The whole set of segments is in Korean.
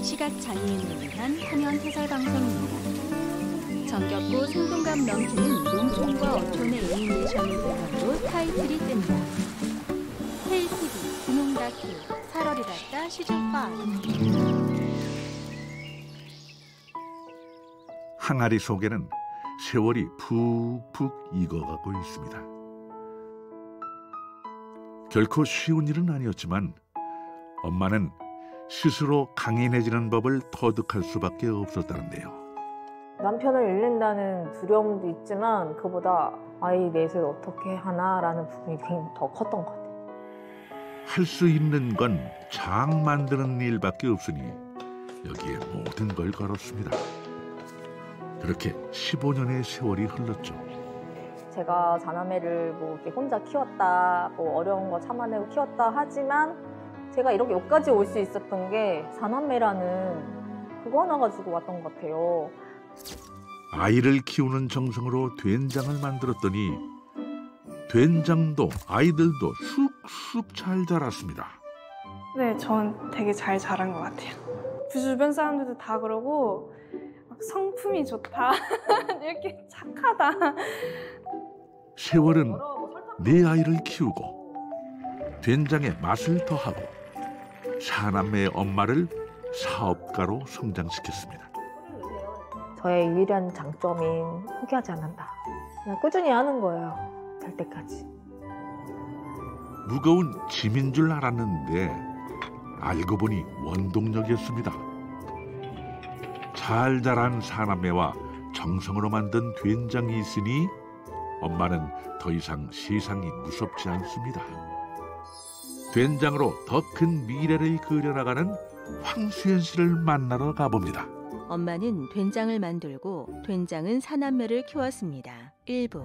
시각장애인을 위한 화면 해설 방송입니다. 정겹고 생동감 넘치는 농촌과 어촌의 애니메이션을 바탕으로 타이틀이 뜬다. KTV 분홍 다큐 8월이 갔다 시즌5. 항아리 속에는 세월이 푹푹 익어가고 있습니다. 결코 쉬운 일은 아니었지만 엄마는 스스로 강인해지는 법을 터득할 수밖에 없었다는데요. 남편을 잃는다는 두려움도 있지만 그보다 아이 넷을 어떻게 하나라는 부분이 굉장히 더 컸던 것 같아요. 할 수 있는 건 장 만드는 일밖에 없으니 여기에 모든 걸 걸었습니다. 그렇게 15년의 세월이 흘렀죠. 제가 자남매를 뭐 이렇게 혼자 키웠다, 뭐 어려운 거 참아내고 키웠다 하지만 제가 이렇게 여기까지 올 수 있었던 게 자남매라는 그거 하나 가지고 왔던 것 같아요. 아이를 키우는 정성으로 된장을 만들었더니 된장도 아이들도 쑥쑥 잘 자랐습니다. 네, 전 되게 잘 자란 것 같아요. 주변 사람들도 다 그러고 막 성품이 좋다, 이렇게 착하다. 세월은 내 아이를 키우고 된장의 맛을 더하고 사남매의 엄마를 사업가로 성장시켰습니다. 저의 유일한 장점인 포기하지 않는다. 그냥 꾸준히 하는 거예요. 될 때까지. 무거운 짐인 줄 알았는데 알고 보니 원동력이었습니다. 잘 자란 사남매와 정성으로 만든 된장이 있으니 엄마는 더 이상 세상이 무섭지 않습니다. 된장으로 더 큰 미래를 그려나가는 황수연 씨를 만나러 가봅니다. 엄마는 된장을 만들고 된장은 사남매를 키웠습니다. 일부.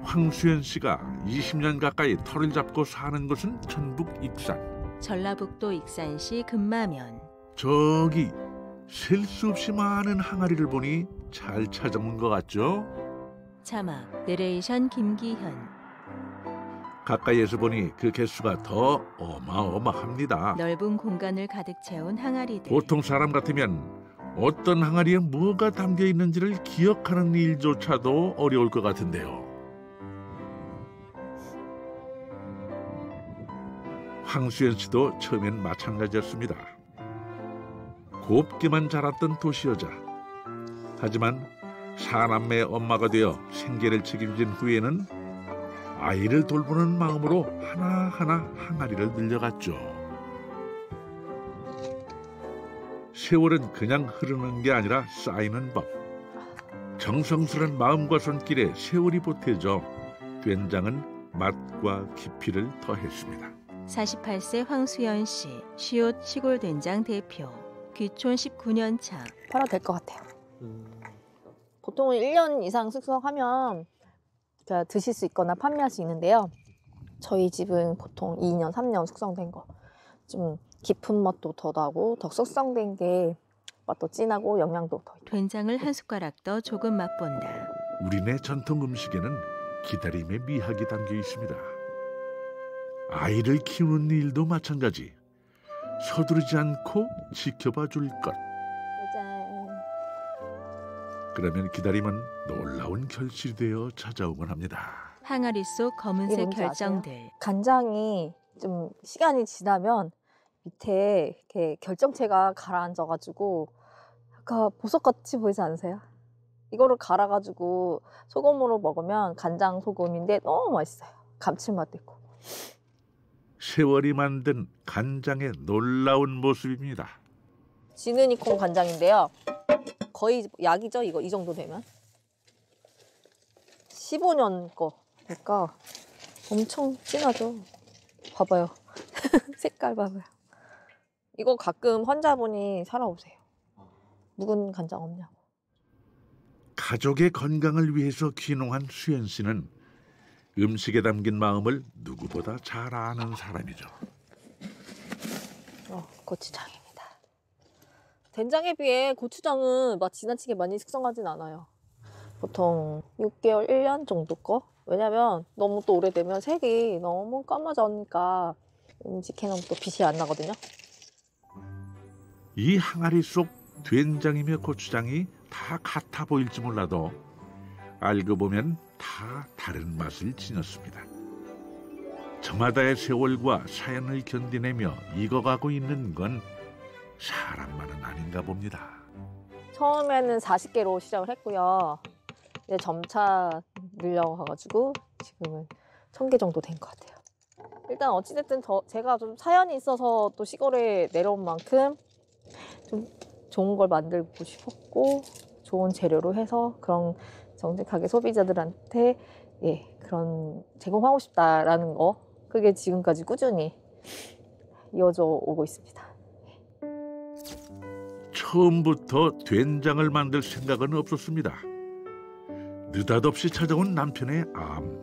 황수연 씨가 20년 가까이 터를 잡고 사는 곳은 전북 익산. 전라북도 익산시 금마면. 저기 셀 수 없이 많은 항아리를 보니 잘 찾아온 것 같죠? 자막, 내레이션 김기현. 가까이에서 보니 그 개수가 더 어마어마합니다. 넓은 공간을 가득 채운 항아리들. 보통 사람 같으면 어떤 항아리에 뭐가 담겨 있는지를 기억하는 일조차도 어려울 것 같은데요. 황수연 씨도 처음엔 마찬가지였습니다. 곱게만 자랐던 도시 여자. 하지만 사남매 엄마가 되어 생계를 책임진 후에는 아이를 돌보는 마음으로 하나하나 항아리를 늘려갔죠. 세월은 그냥 흐르는 게 아니라 쌓이는 법. 정성스런 마음과 손길에 세월이 보태져 된장은 맛과 깊이를 더했습니다. 48세 황수연 씨, 시옷 시골된장 대표. 귀촌 19년 차. 팔아도 될 것 같아요. 보통은 1년 이상 숙성하면 드실 수 있거나 판매할 수 있는데요. 저희 집은 보통 2년, 3년 숙성된 거. 좀 깊은 맛도 더 나고 더 숙성된 게 맛도 진하고 영양도 더 있고. 된장을 한 숟가락 더 조금 맛본다. 우리네 전통 음식에는 기다림의 미학이 담겨 있습니다. 아이를 키우는 일도 마찬가지. 서두르지 않고 지켜봐 줄 것. 짜잔. 그러면 기다림은 놀라운 결실이 되어 찾아오곤 합니다. 항아리 속 이게 검은색 뭔지 결정들. 아세요? 간장이 좀 시간이 지나면 밑에 이렇게 결정체가 가라앉아가지고 약간 보석같이 보이지 않으세요? 이거를 갈아가지고 소금으로 먹으면 간장 소금인데 너무 맛있어요. 감칠맛도 있고. 세월이 만든 간장의 놀라운 모습입니다. 지느니콩 간장인데요. 거의 약이죠, 이거 이 정도 되면. 15년 거니까 엄청 진하죠. 봐봐요. 색깔 봐봐요. 이거 가끔 환자분이 사러 오세요. 묵은 간장 없냐고. 가족의 건강을 위해서 귀농한 수연 씨는 음식에 담긴 마음을 누구보다 잘 아는 사람이죠. 고추장입니다. 된장에 비해 고추장은 막 지나치게 많이 숙성하진 않아요. 보통 6개월, 1년 정도 거? 왜냐면 너무 또 오래되면 색이 너무 까마져니까 음식 해놓으면 또 빛이 안 나거든요. 이 항아리 속 된장이며 고추장이 다 같아 보일지 몰라도 알고 보면 다 다른 맛을 지녔습니다. 저마다의 세월과 사연을 견디내며 익어가고 있는 건 사람만은 아닌가 봅니다. 처음에는 40개로 시작을 했고요. 이제 점차 늘려가가지고 지금은 1000개 정도 된 것 같아요. 일단 어찌됐든 제가 좀 사연이 있어서 또 시골에 내려온 만큼 좀 좋은 걸 만들고 싶었고 좋은 재료로 해서 그런 정직하게 소비자들한테 그런 제공하고 싶다라는 거 그게 지금까지 꾸준히 이어져 오고 있습니다. 처음부터 된장을 만들 생각은 없었습니다. 느닷없이 찾아온 남편의 암.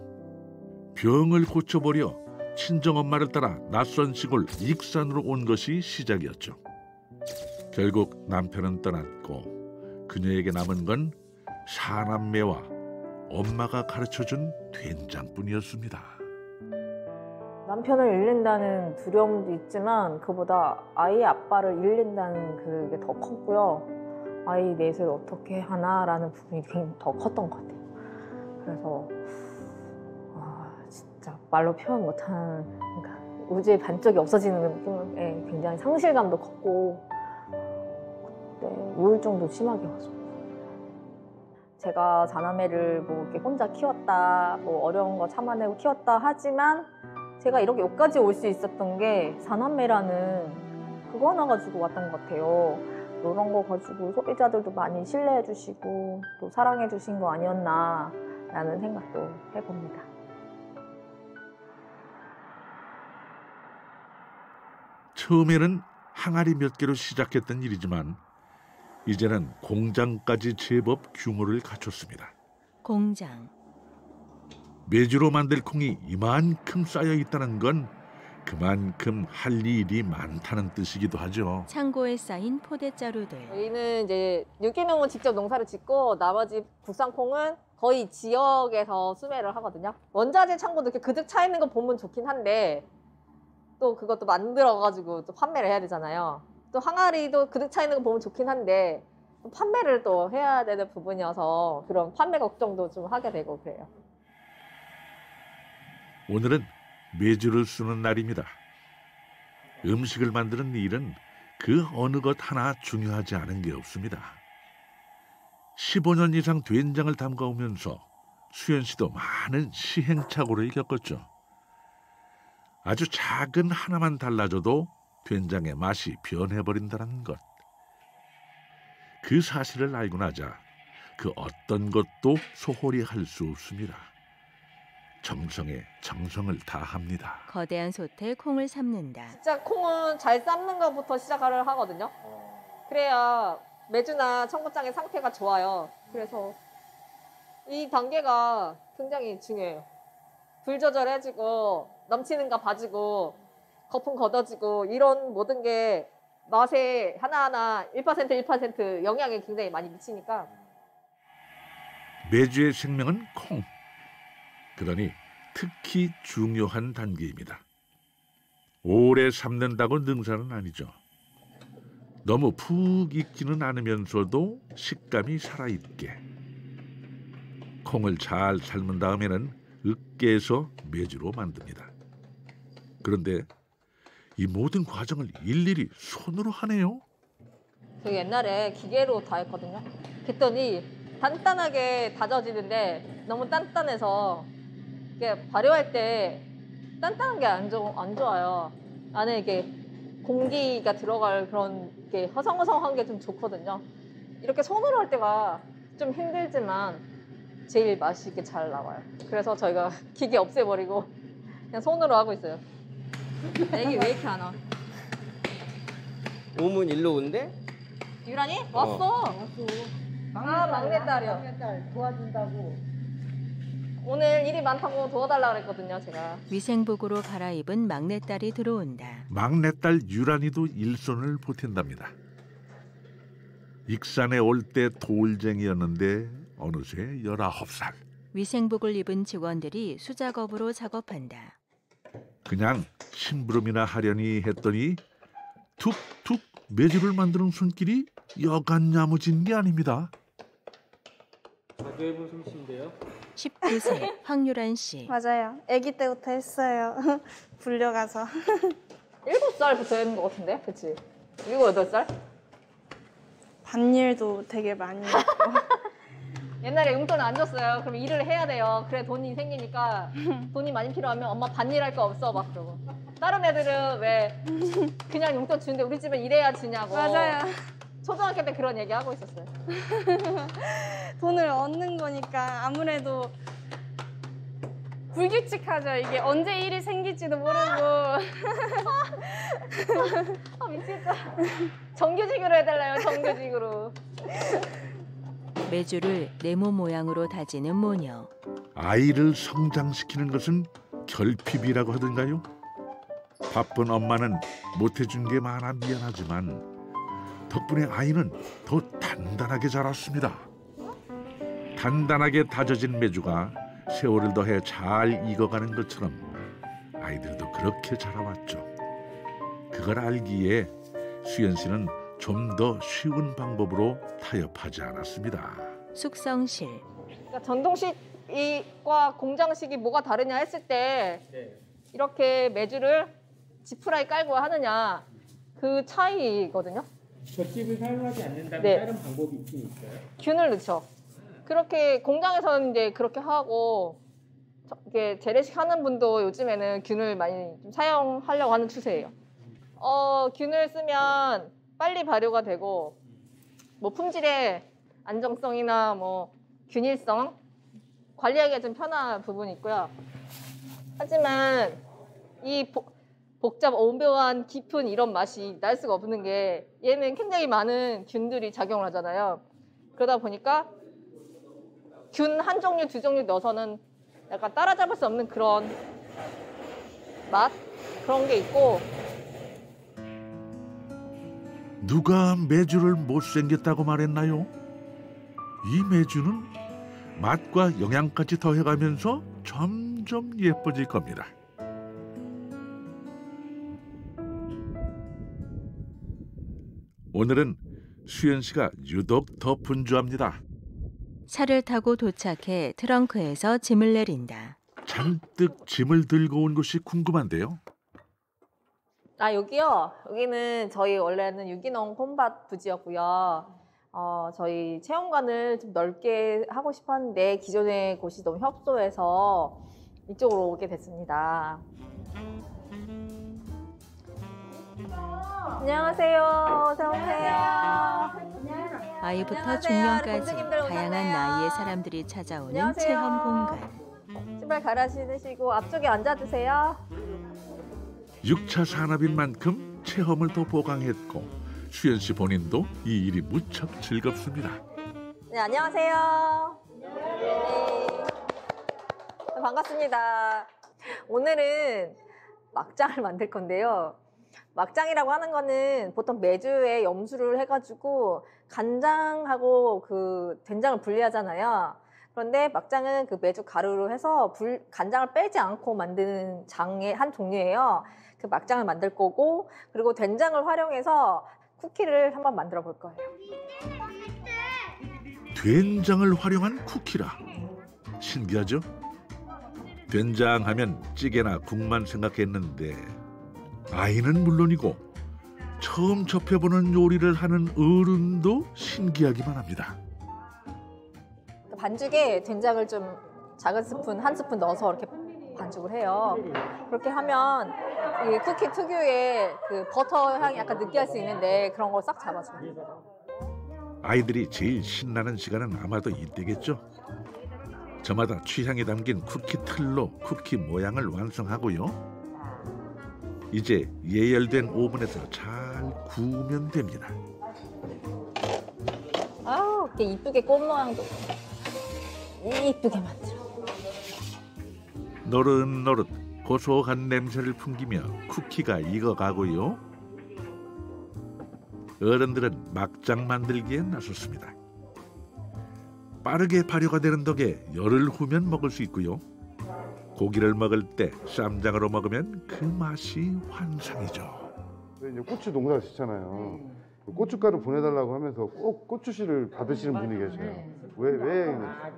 병을 고쳐보려 친정엄마를 따라 낯선 시골 익산으로 온 것이 시작이었죠. 결국 남편은 떠났고 그녀에게 남은 건 사남매와 엄마가 가르쳐준 된장뿐이었습니다. 남편을 잃는다는 두려움도 있지만 그보다 아이의 아빠를 잃는다는 그게 더 컸고요. 아이 넷을 어떻게 하나라는 부분이 굉장히 더 컸던 것 같아요. 그래서 진짜 말로 표현 못하는 그러니까 우주의 반쪽이 없어지는 느낌에 굉장히 상실감도 컸고 그때 우울증도 심하게 왔었고 제가 자남매를 뭐 이렇게 혼자 키웠다 뭐 어려운 거 참아내고 키웠다 하지만 제가 이렇게 여기까지 올 수 있었던 게 사남매라는 그거 하나 가지고 왔던 것 같아요. 이런 거 가지고 소비자들도 많이 신뢰해 주시고 또 사랑해 주신 거 아니었나 라는 생각도 해봅니다. 처음에는 항아리 몇 개로 시작했던 일이지만 이제는 공장까지 제법 규모를 갖췄습니다. 공장. 메주로 만들 콩이 이만큼 쌓여 있다는 건 그만큼 할 일이 많다는 뜻이기도 하죠. 창고에 쌓인 포대자루들. 저희는 이제 유기농은 직접 농사를 짓고 나머지 국산콩은 거의 지역에서 수매를 하거든요. 원자재 창고도 이렇게 그득 차 있는 거 보면 좋긴 한데 또 그것도 만들어가지고 또 판매를 해야 되잖아요. 또 항아리도 그득 차 있는 거 보면 좋긴 한데 또 판매를 또 해야 되는 부분이어서 그런 판매 걱정도 좀 하게 되고 그래요. 오늘은 메주를 쓰는 날입니다. 음식을 만드는 일은 그 어느 것 하나 중요하지 않은 게 없습니다. 15년 이상 된장을 담가오면서 수연 씨도 많은 시행착오를 겪었죠. 아주 작은 하나만 달라져도 된장의 맛이 변해버린다는 것. 그 사실을 알고 나자 그 어떤 것도 소홀히 할 수 없습니다. 정성에 정성을 다합니다. 거대한 솥에 콩을 삶는다. 진짜 콩은 잘 삶는 것부터 시작을 하거든요. 그래야 메주나 청국장의 상태가 좋아요. 그래서 이 단계가 굉장히 중요해요. 불 조절해주고 넘치는가 봐주고 거품 걷어지고 이런 모든 게 맛에 하나하나 1% 영향이 굉장히 많이 미치니까. 메주의 생명은 콩. 그러니 특히 중요한 단계입니다. 오래 삶는다고 능사는 아니죠. 너무 푹 익지는 않으면서도 식감이 살아있게. 콩을 잘 삶은 다음에는 으깨서 메주로 만듭니다. 그런데 이 모든 과정을 일일이 손으로 하네요. 저 옛날에 기계로 다 했거든요. 그랬더니 단단하게 다져지는데 너무 단단해서 이게 발효할 때 단단한 게 안 좋아요. 안에 이게 공기가 들어갈 그런 게 허성허성한 게 좀 좋거든요. 이렇게 손으로 할 때가 좀 힘들지만 제일 맛있게 잘 나와요. 그래서 저희가 기계 없애버리고 그냥 손으로 하고 있어요. 애기 왜 이렇게 안 와? 오문 일로 온대? 유란이? 왔어. 막내딸이요. 막내딸 도와준다고. 오늘 일이 많다고 도와달라 그랬거든요, 제가. 위생복으로 갈아입은 막내딸이 들어온다. 막내딸 유란이도 일손을 보탠답니다. 익산에 올 때 돌쟁이였는데 어느새 19살. 위생복을 입은 직원들이 수작업으로 작업한다. 그냥 심부름이나 하려니 했더니 툭툭 메주를 만드는 손길이 여간 야무진 게 아닙니다. 자주해본 솜씨인데요. 19세 황유란 씨. 맞아요. 아기 때부터 했어요. 불려가서. 7살부터 했는 것 같은데? 그치? 7, 8살? 밭일도 되게 많이 했고. 옛날에 용돈을 안 줬어요. 그럼 일을 해야 돼요. 그래 돈이 생기니까 돈이 많이 필요하면 엄마 밭일 할 거 없어 막 그러고. 다른 애들은 왜 그냥 용돈 주는데 우리 집은 일해야 주냐고. 맞아요. 초등학교 때 그런 얘기 하고 있었어요. 돈을 얻는 거니까 아무래도 불규칙하죠. 이게 언제 일이 생길지도 모르고. 아 미치겠다. 정규직으로 해달라요. 정규직으로. 메주를 네모 모양으로 다지는 모녀. 아이를 성장시키는 것은 결핍이라고 하던가요? 바쁜 엄마는 못해준 게 많아 미안하지만 덕분에 아이는 더 단단하게 자랐습니다. 단단하게 다져진 메주가 세월을 더해 잘 익어가는 것처럼 아이들도 그렇게 자라왔죠. 그걸 알기에 수연 씨는 좀 더 쉬운 방법으로 타협하지 않았습니다. 숙성실. 그러니까 전동식과 공장식이 뭐가 다르냐 했을 때 네. 이렇게 메주를 지프라이 깔고 하느냐 그 차이거든요. 젖집을 사용하지 않는다면 네. 다른 방법이 있긴 있어요. 균을 넣죠. 그렇게 공장에서는 이제 그렇게 하고 이렇게 재래식 하는 분도 요즘에는 균을 많이 좀 사용하려고 하는 추세예요. 균을 쓰면 빨리 발효가 되고 뭐 품질의 안정성이나 뭐 균일성 관리하기가 좀 편한 부분이 있고요. 하지만 이 복잡 오묘한 깊은 이런 맛이 날 수가 없는 게 얘는 굉장히 많은 균들이 작용을 하잖아요. 그러다 보니까 균 한 종류, 두 종류 넣어서는 약간 따라잡을 수 없는 그런 맛? 그런 게 있고. 누가 메주를 못생겼다고 말했나요? 이 메주는 맛과 영양까지 더해가면서 점점 예뻐질 겁니다. 오늘은 수연 씨가 유독 더 분주합니다. 차를 타고 도착해 트렁크에서 짐을 내린다. 잔뜩 짐을 들고 온 곳이 궁금한데요. 아 여기요? 여기는 저희 원래는 유기농 홈밭 부지였고요. 저희 체험관을 좀 넓게 하고 싶었는데 기존의 곳이 너무 협소해서 이쪽으로 오게 됐습니다. 안녕하세요. 어서 오세요. 아이부터 안녕하세요. 중년까지 공주님들 다양한 오셨네요. 나이의 사람들이 찾아오는 안녕하세요. 체험 공간. 신발 갈아 신으시고 앞쪽에 앉아주세요. 6차 산업인 만큼 체험을 더 보강했고 수연 씨 본인도 이 일이 무척 즐겁습니다. 네, 안녕하세요. 네. 반갑습니다. 오늘은 막장을 만들 건데요. 막장이라고 하는 거는 보통 메주에 염수를 해가지고 간장하고 그 된장을 분리하잖아요. 그런데 막장은 그 메주 가루로 해서 간장을 빼지 않고 만드는 장의 한 종류예요. 그 막장을 만들 거고, 그리고 된장을 활용해서 쿠키를 한번 만들어 볼 거예요. 된장을 활용한 쿠키라. 신기하죠? 된장하면 찌개나 국만 생각했는데 아이는 물론이고 처음 접해보는 요리를 하는 어른도 신기하기만 합니다. 반죽에 된장을 좀 작은 스푼, 한 스푼 넣어서 이렇게 반죽을 해요. 그렇게 하면 이 쿠키 특유의 그 버터 향이 약간 느끼할 수 있는데 그런 걸 싹 잡아줘요. 아이들이 제일 신나는 시간은 아마도 이때겠죠. 저마다 취향이 담긴 쿠키 틀로 쿠키 모양을 완성하고요. 이제 예열된 오븐에서 잘 구우면 됩니다. 아우, 이렇게 이쁘게 꽃 모양도 이쁘게 만들어. 노릇노릇 고소한 냄새를 풍기며 쿠키가 익어가고요. 어른들은 막장 만들기에 나섰습니다. 빠르게 발효가 되는 덕에 열흘 후면 먹을 수 있고요. 고기를 먹을 때 쌈장으로 먹으면 그 맛이 환상이죠. 이제 고추 농사 짓잖아요. 고춧가루 보내달라고 하면서 꼭 고추씨를 받으시는 분이 계셔요. 왜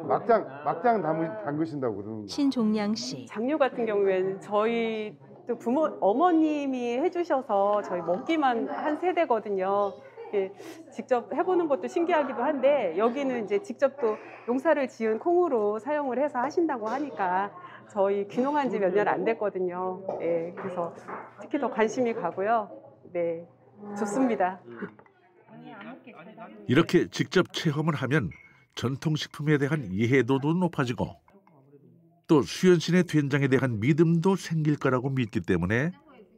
막장 담그신다고 그러는 거예요. 신종량 씨. 장류 같은 경우에는 저희 또 어머님이 해주셔서 저희 먹기만 한 세대거든요. 직접 해보는 것도 신기하기도 한데 여기는 이제 직접 또 농사를 지은 콩으로 사용을 해서 하신다고 하니까 저희 귀농한 지 몇 년 안 됐거든요. 네, 그래서 특히 더 관심이 가고요. 네, 좋습니다. 이렇게 직접 체험을 하면 전통식품에 대한 이해도도 높아지고 또 수연신의 된장에 대한 믿음도 생길 거라고 믿기 때문에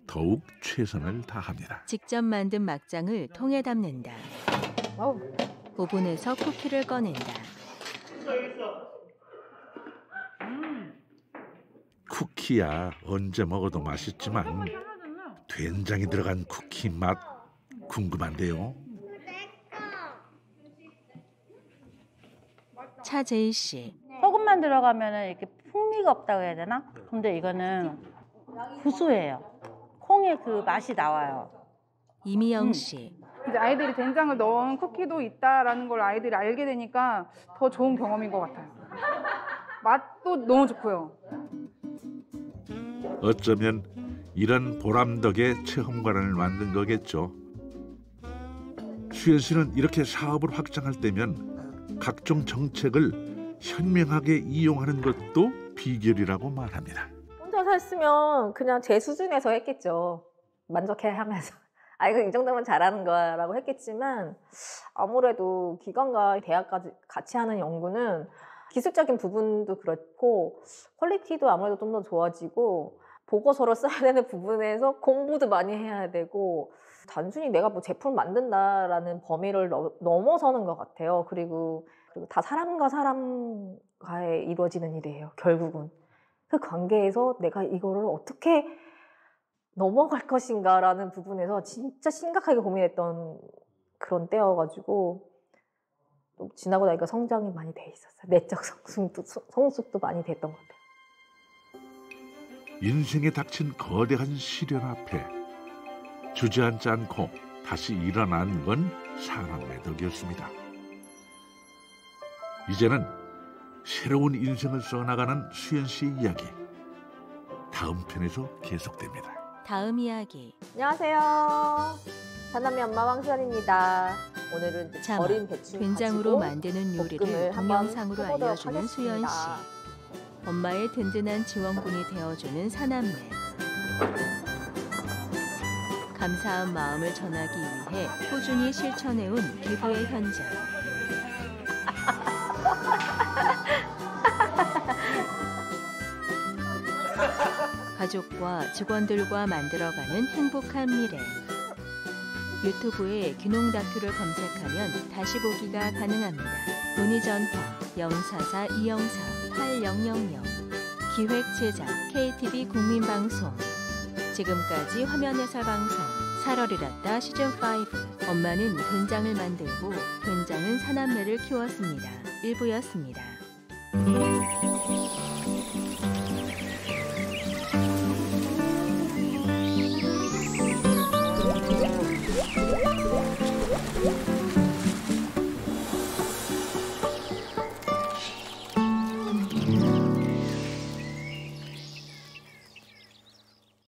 더욱 최선을 다합니다. 직접 만든 막장을 통에 담는다. 오븐에서 쿠키를 꺼낸다. 쿠키야 언제 먹어도 맛있지만 된장이 들어간 쿠키 맛 궁금한데요. 차재희 씨. 소금만 들어가면 이렇게 풍미가 없다고 해야 되나? 근데 이거는 구수해요. 콩의 그 맛이 나와요. 이미영 씨. 이제 아이들이 된장을 넣은 쿠키도 있다라는 걸 아이들이 알게 되니까 더 좋은 경험인 것 같아요. 맛도 너무 좋고요. 어쩌면 이런 보람 덕에 체험관을 만든 거겠죠. 수연 씨는 이렇게 사업을 확장할 때면 각종 정책을 현명하게 이용하는 것도 비결이라고 말합니다. 혼자 샀으면 그냥 제 수준에서 했겠죠. 만족해하면서. 아, 이거 이 정도면 잘하는 거라고 했겠지만 아무래도 기관과 대학까지 같이 하는 연구는 기술적인 부분도 그렇고 퀄리티도 아무래도 좀 더 좋아지고 보고서를 써야 되는 부분에서 공부도 많이 해야 되고 단순히 내가 뭐 제품을 만든다라는 범위를 넘어서는 것 같아요. 그리고 다 사람과 사람과의 이루어지는 일이에요. 결국은. 그 관계에서 내가 이거를 어떻게 넘어갈 것인가라는 부분에서 진짜 심각하게 고민했던 그런 때여가지고 또 지나고 나니까 성장이 많이 돼 있었어요. 내적 성숙도 많이 됐던 것 같아요. 인생에 닥친 거대한 시련 앞에 주저앉지 않고 다시 일어난 건 사람의 덕이었습니다. 이제는 새로운 인생을 써나가는 수연 씨의 이야기 다음 편에서 계속됩니다. 다음 이야기. 안녕하세요. 사남매 엄마 황수연입니다. 오늘은 자막, 절인 배추 된장으로 만드는 요리를 볶음을 한번 동영상으로 해보도록 알려주는 수연 씨. 엄마의 든든한 지원군이 되어주는 사남매. 감사한 마음을 전하기 위해 꾸준히 실천해온 기부의 현장. 가족과 직원들과 만들어가는 행복한 미래. 유튜브에 귀농 다큐를 검색하면 다시 보기가 가능합니다. 문의 전화 044-204-8000 기획 제작 KTV 국민방송. 지금까지 화면 해설 방송 살얼이랐다 시즌5. 엄마는 된장을 만들고 된장은 사남매를 키웠습니다. 1부였습니다.